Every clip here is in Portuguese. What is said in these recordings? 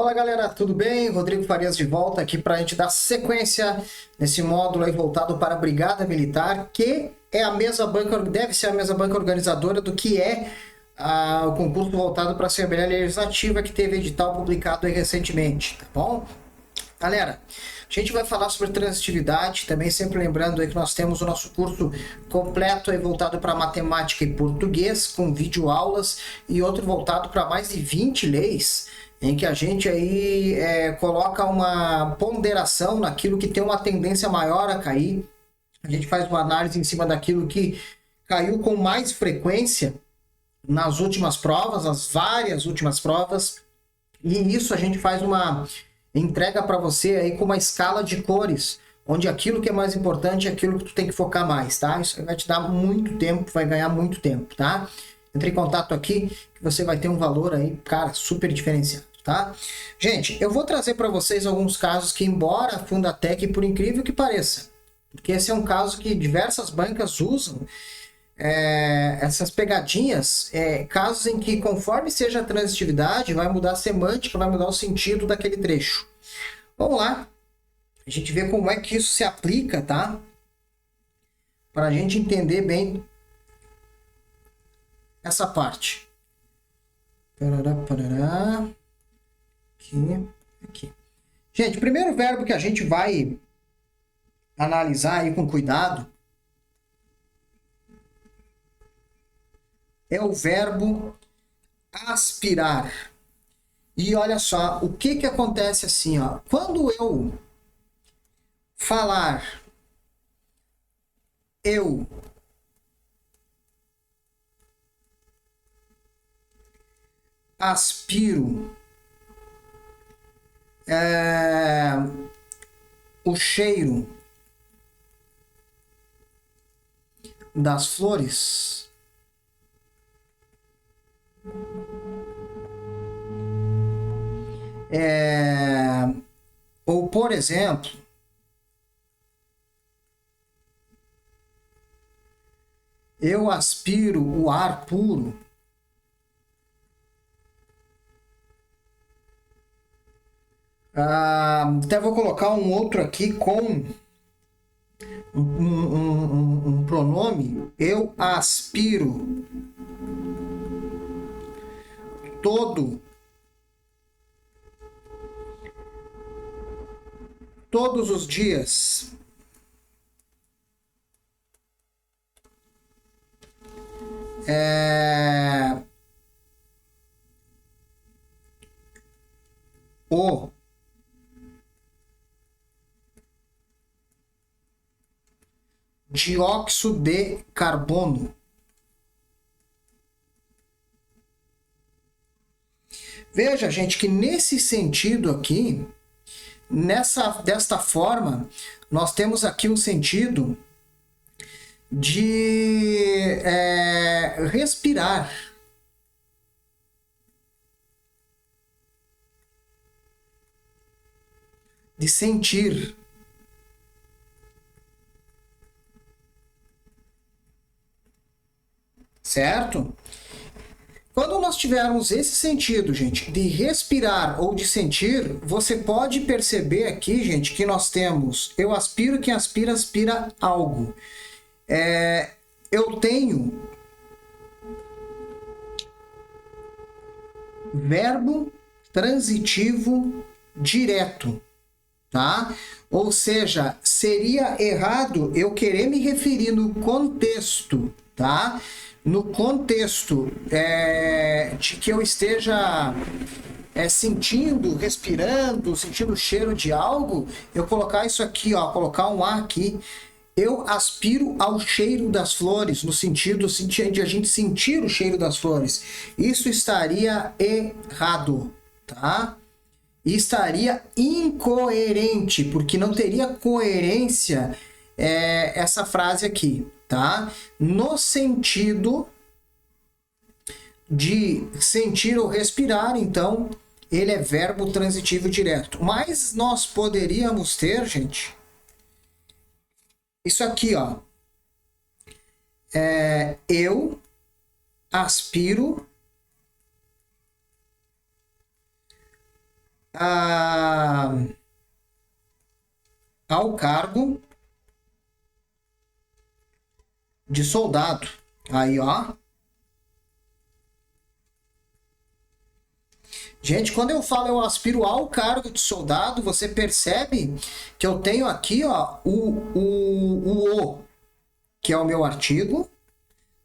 Fala galera, tudo bem? Rodrigo Farias de volta aqui para a gente dar sequência nesse módulo aí voltado para a Brigada Militar, que é a mesa banca, deve ser a mesa banca organizadora do que é o concurso voltado para a Assembleia Legislativa, que teve edital publicado aí recentemente, tá bom? Galera, a gente vai falar sobre transitividade, também sempre lembrando aí que nós temos o nosso curso completo aí voltado para matemática e português, com videoaulas, e outro voltado para mais de 20 leis, em que a gente aí coloca uma ponderação naquilo que tem uma tendência maior a cair. A gente faz uma análise em cima daquilo que caiu com mais frequência nas últimas provas, as várias últimas provas, e isso a gente faz uma entrega para você aí com uma escala de cores, onde aquilo que é mais importante é aquilo que tu tem que focar mais, tá? Isso vai te dar muito tempo, vai ganhar muito tempo, tá? Entre em contato aqui que você vai ter um valor aí, cara, super diferenciado, tá? Gente, eu vou trazer para vocês alguns casos que, embora a Fundatec, por incrível que pareça, porque esse é um caso que diversas bancas usam, essas pegadinhas, casos em que, conforme seja a transitividade, vai mudar a semântica, vai mudar o sentido daquele trecho. Vamos lá, a gente vê como é que isso se aplica, tá? Para a gente entender bem essa parte. Parará, parará. Aqui. Gente, o primeiro verbo que a gente vai analisar aí com cuidado é o verbo aspirar. E olha só, o que acontece assim, ó, quando eu falar eu aspiro o cheiro das flores, ou por exemplo, eu aspiro o ar puro. Até vou colocar um outro aqui com um pronome. Eu aspiro todos os dias o dióxido de carbono. Veja, gente, que nesse sentido aqui, desta forma, nós temos aqui um sentido de respirar. De sentir. Certo? Quando nós tivermos esse sentido, gente, de respirar ou de sentir, você pode perceber aqui, gente, que nós temos eu aspiro, quem aspira, aspira algo. Eu tenho verbo transitivo direto, tá? Ou seja, seria errado eu querer me referir no contexto, tá? No contexto de que eu esteja sentindo, respirando, sentindo o cheiro de algo, eu colocar isso aqui, ó, colocar um A aqui. Eu aspiro ao cheiro das flores, no sentido de a gente sentir o cheiro das flores. Isso estaria errado, tá? E estaria incoerente, porque não teria coerência essa frase aqui, tá? No sentido de sentir ou respirar, então, ele é verbo transitivo direto. Mas nós poderíamos ter, gente, isso aqui, ó. Eu aspiro ao cargo de soldado. Aí, ó. Gente, quando eu falo eu aspiro ao cargo de soldado, você percebe que eu tenho aqui, ó, o, que é o meu artigo,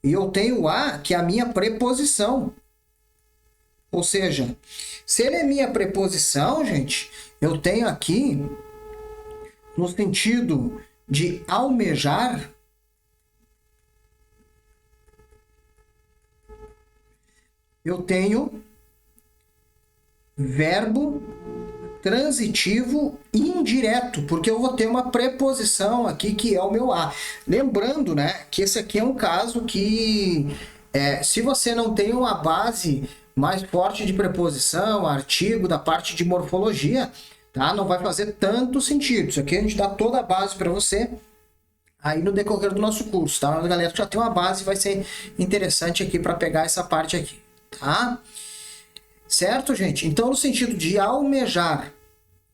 e eu tenho o a, que é a minha preposição. Ou seja, se ele é minha preposição, gente, eu tenho aqui, no sentido de almejar, eu tenho verbo transitivo indireto, porque eu vou ter uma preposição aqui que é o meu a. Lembrando, né, que esse aqui é um caso que, se você não tem uma base mais forte de preposição, artigo, da parte de morfologia, tá, não vai fazer tanto sentido. Isso aqui a gente dá toda a base para você aí no decorrer do nosso curso, tá? A galera que já tem uma base vai ser interessante aqui para pegar essa parte aqui, tá? Certo, gente? Então, no sentido de almejar,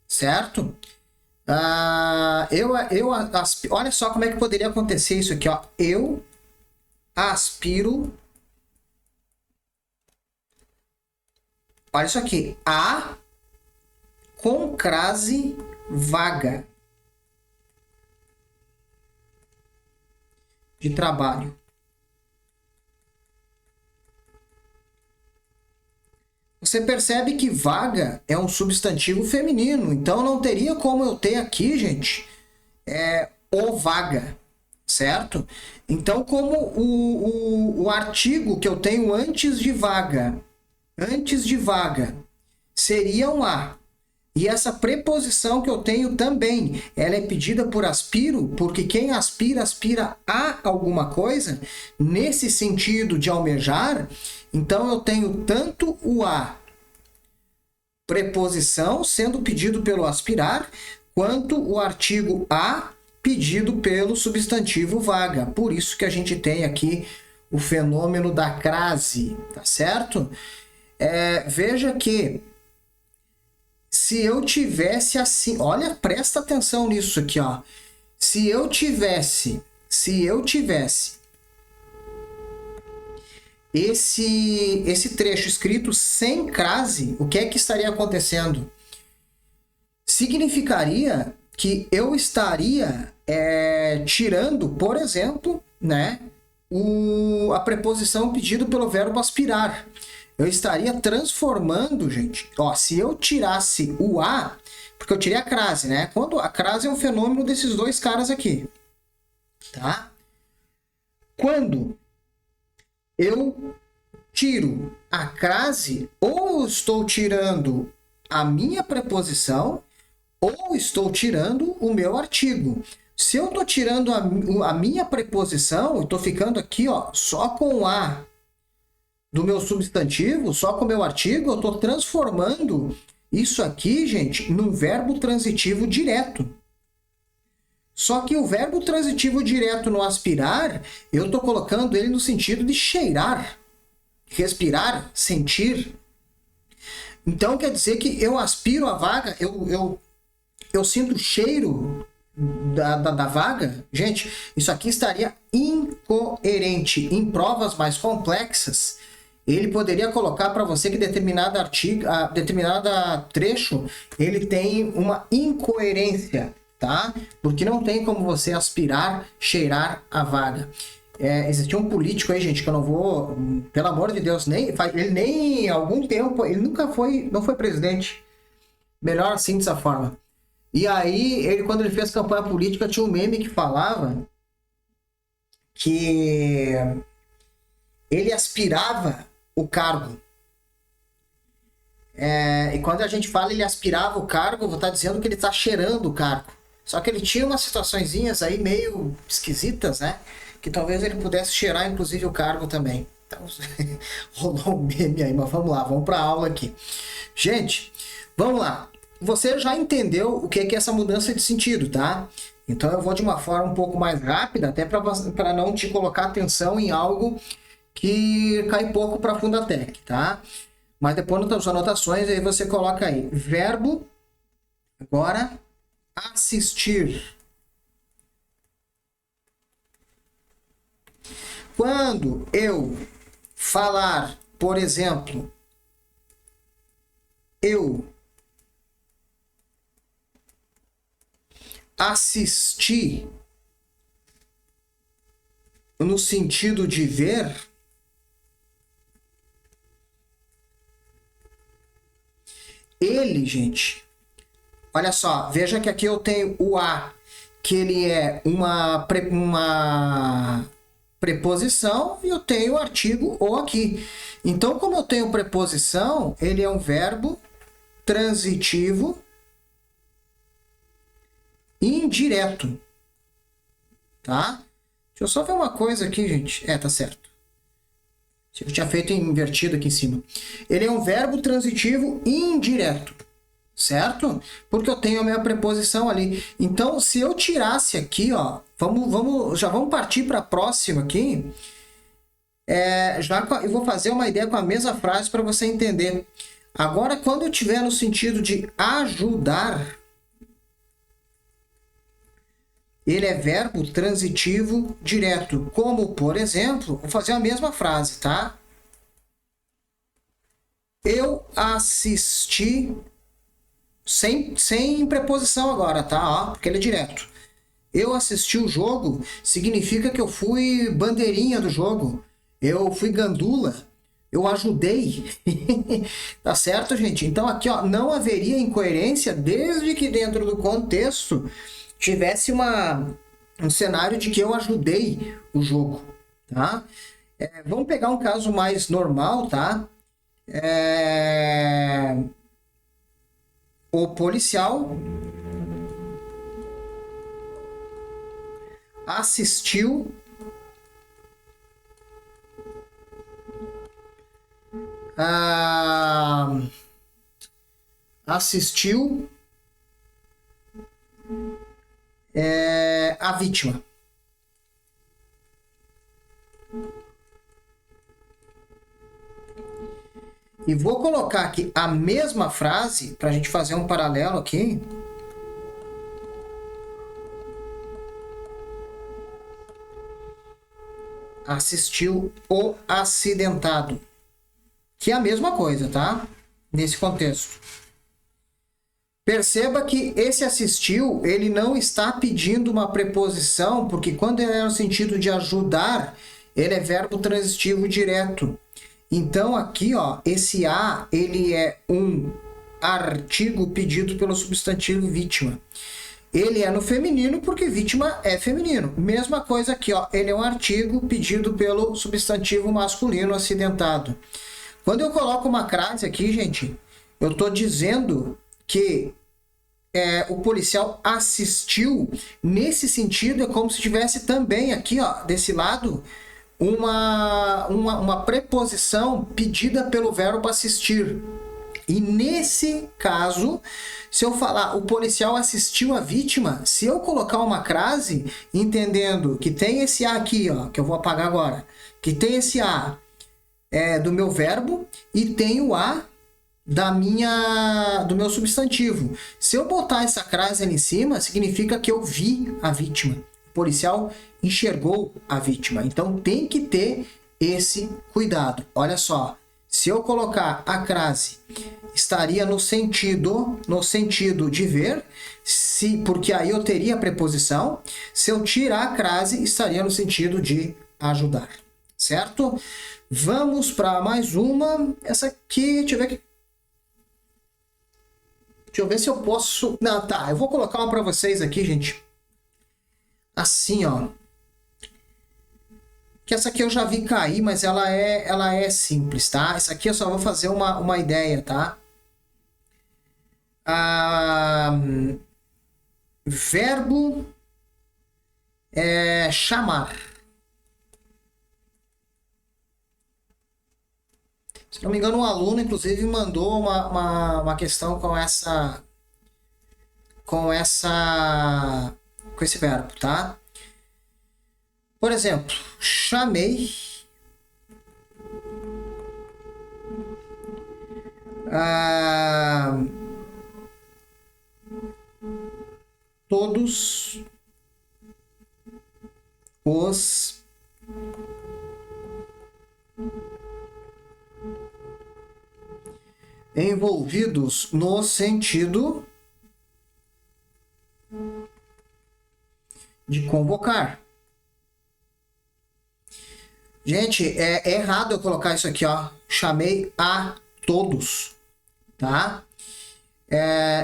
certo? Olha só como é que poderia acontecer isso aqui, ó. Eu aspiro. Olha isso aqui. A com crase vaga de trabalho. Você percebe que vaga é um substantivo feminino, então não teria como eu ter aqui, gente, o vaga, certo? Então, como o artigo que eu tenho antes de vaga seria um a, e essa preposição que eu tenho também, ela é pedida por aspiro, porque quem aspira, aspira a alguma coisa, nesse sentido de almejar. Então, eu tenho tanto o a, preposição, sendo pedido pelo aspirar, quanto o artigo a, pedido pelo substantivo vaga. Por isso que a gente tem aqui o fenômeno da crase, tá certo? Veja que se eu tivesse assim, olha, presta atenção nisso aqui, ó. Se eu tivesse esse trecho escrito sem crase, o que é que estaria acontecendo? Significaria que eu estaria tirando, por exemplo, né, a preposição pedida pelo verbo aspirar. Eu estaria transformando, gente, ó, se eu tirasse o a, porque eu tirei a crase, né? Quando a crase é um fenômeno desses dois caras aqui, tá? Quando eu tiro a crase, ou eu estou tirando a minha preposição, ou estou tirando o meu artigo. Se eu estou tirando a minha preposição, eu estou ficando aqui, ó, só com o a do meu substantivo, só com o meu artigo, eu estou transformando isso aqui, gente, num verbo transitivo direto. Só que o verbo transitivo direto no aspirar, eu estou colocando ele no sentido de cheirar, respirar, sentir. Então quer dizer que eu aspiro a vaga, eu sinto o cheiro da vaga. Gente, isso aqui estaria incoerente. Em provas mais complexas, ele poderia colocar para você que determinada trecho, ele tem uma incoerência, tá? Porque não tem como você aspirar, cheirar a vaga. Existia um político aí, gente, que eu não vou, pelo amor de Deus, ele nem algum tempo, ele não foi presidente. Melhor assim, dessa forma. E aí, quando ele fez campanha política, tinha um meme que falava que ele aspirava o cargo. E quando a gente fala ele aspirava o cargo, vou estar dizendo que ele está cheirando o cargo. Só que ele tinha umas situaçõezinhas aí meio esquisitas, né? Que talvez ele pudesse cheirar, inclusive, o cargo também. Então, rolou um meme aí, mas vamos lá, vamos para a aula aqui. Gente, vamos lá. Você já entendeu o que é essa mudança de sentido, tá? Então eu vou de uma forma um pouco mais rápida, até para não te colocar atenção em algo que cai pouco para a Fundatec, tá? Mas depois nas anotações aí você coloca aí, verbo, agora, assistir. Quando eu falar, por exemplo, eu assisti no sentido de ver, ele, gente, olha só, veja que aqui eu tenho o a, que ele é uma preposição, e eu tenho o artigo o aqui. Então, como eu tenho preposição, ele é um verbo transitivo indireto, tá? Deixa eu só ver uma coisa aqui, gente. Tá certo. Eu tinha feito invertido aqui em cima. Ele é um verbo transitivo indireto, certo? Porque eu tenho a minha preposição ali. Então, se eu tirasse aqui, ó, já vamos partir para a próxima aqui. Eu vou fazer uma ideia com a mesma frase para você entender. Agora, quando eu tiver no sentido de ajudar, ele é verbo transitivo direto. Como, por exemplo, vou fazer a mesma frase, tá? Eu assisti, sem preposição agora, tá? Ó, porque ele é direto. Eu assisti o jogo significa que eu fui bandeirinha do jogo. Eu fui gandula. Eu ajudei. Tá certo, gente? Então aqui, ó, não haveria incoerência desde que dentro do contexto tivesse um cenário de que eu ajudei o jogo, tá? Vamos pegar um caso mais normal, tá? O policial assistiu a vítima. E vou colocar aqui a mesma frase para a gente fazer um paralelo aqui. Assistiu o acidentado. Que é a mesma coisa, tá? Nesse contexto. Perceba que esse assistiu, ele não está pedindo uma preposição, porque quando ele é no sentido de ajudar, ele é verbo transitivo direto. Então, aqui, ó, esse a, ele é um artigo pedido pelo substantivo vítima. Ele é no feminino porque vítima é feminino. Mesma coisa aqui, ó, ele é um artigo pedido pelo substantivo masculino acidentado. Quando eu coloco uma crase aqui, gente, eu estou dizendo que o policial assistiu. Nesse sentido, é como se tivesse também aqui, ó, desse lado, uma preposição pedida pelo verbo assistir. E nesse caso, se eu falar o policial assistiu a vítima, se eu colocar uma crase, entendendo que tem esse a aqui, ó, que eu vou apagar agora, que tem esse a do meu verbo e tem o a do meu substantivo. Se eu botar essa crase ali em cima, significa que eu vi a vítima. O policial enxergou a vítima. Então tem que ter esse cuidado. Olha só, se eu colocar a crase, estaria no sentido de ver, porque aí eu teria a preposição. Se eu tirar a crase, estaria no sentido de ajudar. Certo? Vamos para mais uma. Essa aqui, deixa eu ver se eu posso... Não, tá. Eu vou colocar uma para vocês aqui, gente. Assim, ó. Que essa aqui eu já vi cair, mas ela é simples, tá? Essa aqui eu só vou fazer uma ideia, tá? Verbo chamar. Se não me engano, um aluno, inclusive, mandou uma questão com esse verbo, tá? Por exemplo, chamei Ah, todos os envolvidos no sentido de convocar. Gente, é errado eu colocar isso aqui, ó. Chamei a todos, tá?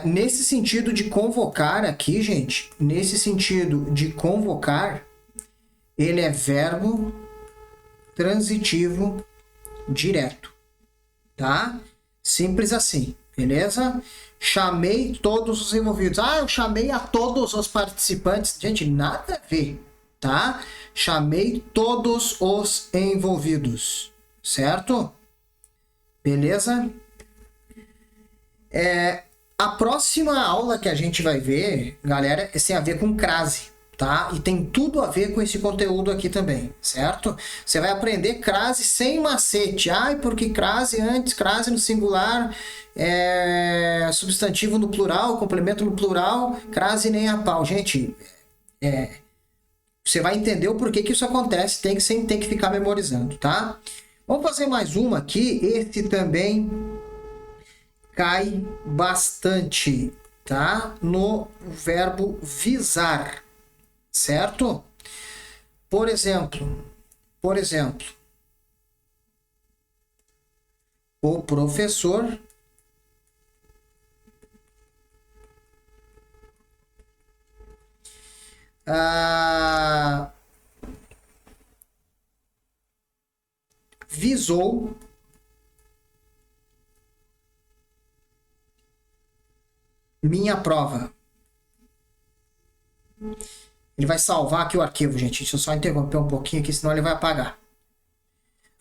Nesse sentido de convocar aqui, gente, nesse sentido de convocar, ele é verbo transitivo direto, tá? Simples assim, beleza? Chamei todos os envolvidos. Ah, eu chamei a todos os participantes. Gente, nada a ver, tá? Chamei todos os envolvidos, certo? Beleza? A próxima aula que a gente vai ver, galera, tem a ver com crase, tá? E tem tudo a ver com esse conteúdo aqui também, certo? Você vai aprender crase sem macete. Ai, porque crase antes, crase no singular, substantivo no plural, complemento no plural, crase nem a pau. Gente, você vai entender o porquê que isso acontece, tem que ficar memorizando, tá? Vamos fazer mais uma aqui, esse também cai bastante, tá? No verbo visar, certo? Por exemplo, o professor visou minha prova. Ele vai salvar aqui o arquivo, gente. Deixa eu só interromper um pouquinho aqui, senão ele vai apagar.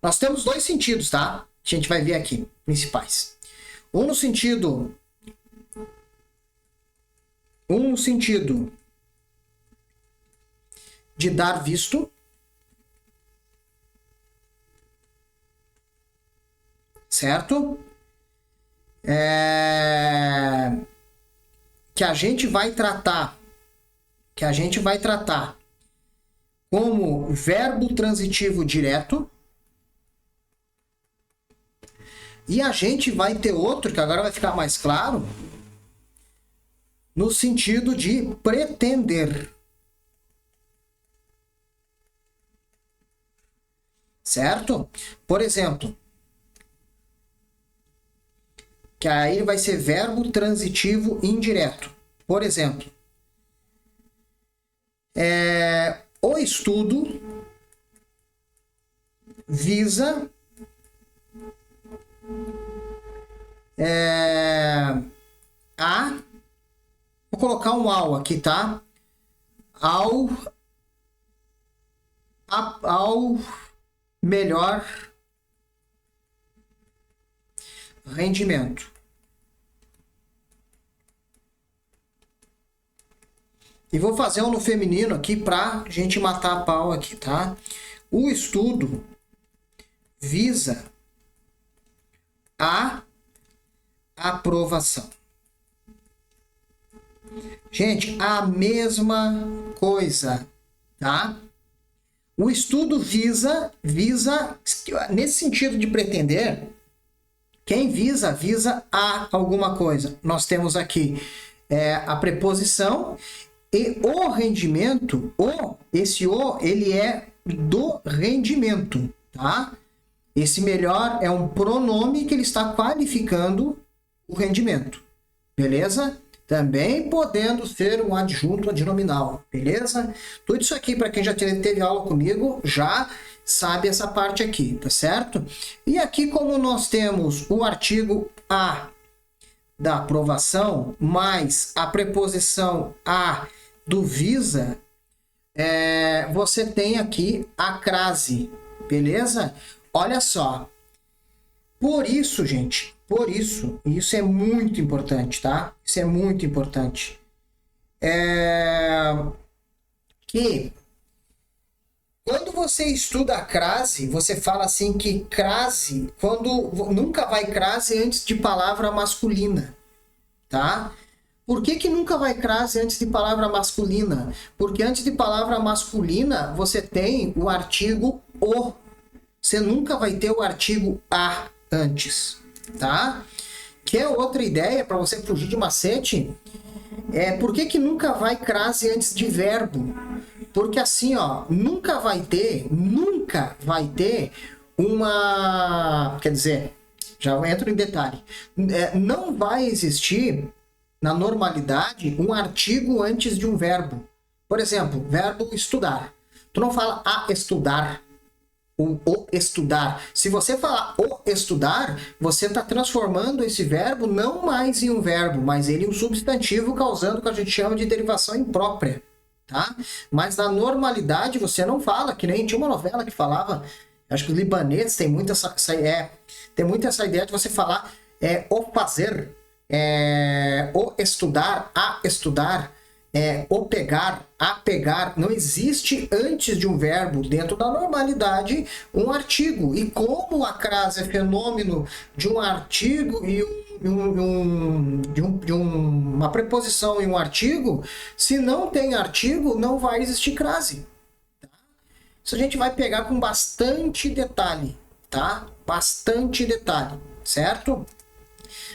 Nós temos dois sentidos, tá? A gente vai ver aqui, principais. Um no sentido de dar visto, certo? Que a gente vai tratar como verbo transitivo direto. E a gente vai ter outro, que agora vai ficar mais claro, no sentido de pretender. Certo? Por exemplo, que aí vai ser verbo transitivo indireto. Por exemplo, o estudo visa vou colocar um ao aqui, tá? Ao melhor rendimento. E vou fazer um no feminino aqui pra gente matar a pau aqui, tá? O estudo visa a aprovação. Gente, a mesma coisa, tá? O estudo visa, nesse sentido de pretender, quem visa a alguma coisa. Nós temos aqui a preposição e o rendimento, ele é do rendimento, tá? Esse melhor é um pronome que ele está qualificando o rendimento, beleza? Também podendo ser um adjunto adnominal, beleza? Tudo isso aqui, para quem já teve aula comigo, já sabe essa parte aqui, tá certo? E aqui, como nós temos o artigo a da aprovação, mais a preposição a do visa, você tem aqui a crase, beleza? Olha só. Por isso, gente, isso é muito importante, tá? Isso é muito importante. Que Quando você estuda a crase, você fala assim que crase, quando nunca vai crase antes de palavra masculina, tá? Por que que nunca vai crase antes de palavra masculina? Porque antes de palavra masculina, você tem o artigo o. Você nunca vai ter o artigo a antes, tá? Que é outra ideia para você fugir de macete? Por que que nunca vai crase antes de verbo? Porque assim, ó, nunca vai ter uma... Quer dizer, já entro em detalhe. Não vai existir, na normalidade, um artigo antes de um verbo. Por exemplo, verbo estudar. Tu não fala a estudar, o estudar. Se você falar o estudar, você está transformando esse verbo não mais em um verbo, mas ele em um substantivo, causando o que a gente chama de derivação imprópria. Tá? Mas na normalidade você não fala, que nem tinha uma novela que falava, acho que os libaneses têm muito essa ideia de você falar o fazer, o estudar, a estudar, o pegar, a pegar. Não existe antes de um verbo, dentro da normalidade, um artigo. E como a crase é fenômeno de um artigo e uma preposição em um artigo, se não tem artigo, não vai existir crase. Tá? Isso a gente vai pegar com bastante detalhe, tá? Bastante detalhe, certo?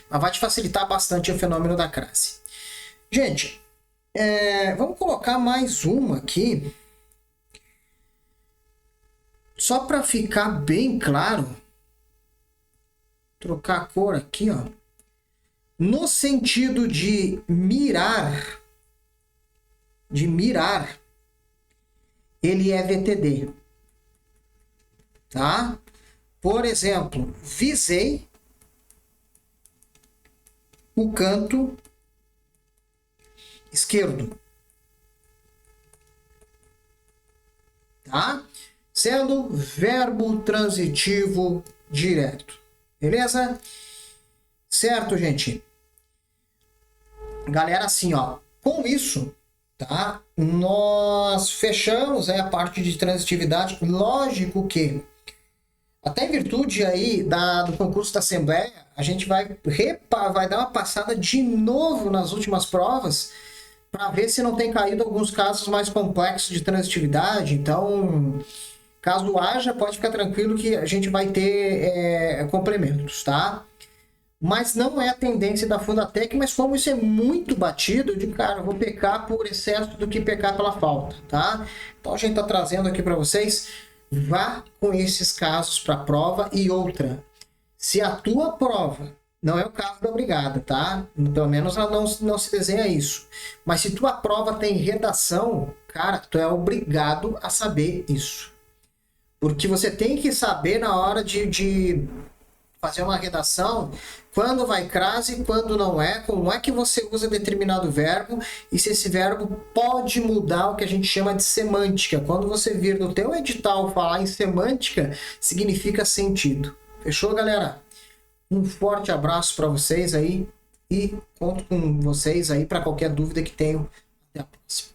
Mas vai te facilitar bastante o fenômeno da crase. Gente, vamos colocar mais uma aqui. Só para ficar bem claro, trocar a cor aqui, ó. No sentido de mirar, ele é VTD, tá? Por exemplo, visei o canto esquerdo, tá? Sendo verbo transitivo direto, beleza? Certo, gente? Galera, assim, ó, com isso, tá? Nós fechamos a parte de transitividade. Lógico que, até em virtude aí do concurso da Assembleia, a gente vai dar uma passada de novo nas últimas provas para ver se não tem caído alguns casos mais complexos de transitividade. Então, caso haja, pode ficar tranquilo que a gente vai ter complementos, tá? Mas não é a tendência da Fundatec, mas como isso é muito batido, eu digo, cara, eu vou pecar por excesso do que pecar pela falta, tá? Então a gente tá trazendo aqui para vocês, vá com esses casos para a prova. E outra, se a tua prova, não é o caso da brigada, tá? Pelo menos ela não se desenha isso. Mas se tua prova tem redação, cara, tu é obrigado a saber isso. Porque você tem que saber na hora de fazer uma redação, quando vai crase, quando não é, como é que você usa determinado verbo e se esse verbo pode mudar o que a gente chama de semântica. Quando você vir no teu edital falar em semântica, significa sentido. Fechou, galera? Um forte abraço para vocês aí e conto com vocês aí para qualquer dúvida que tenham. Até a próxima.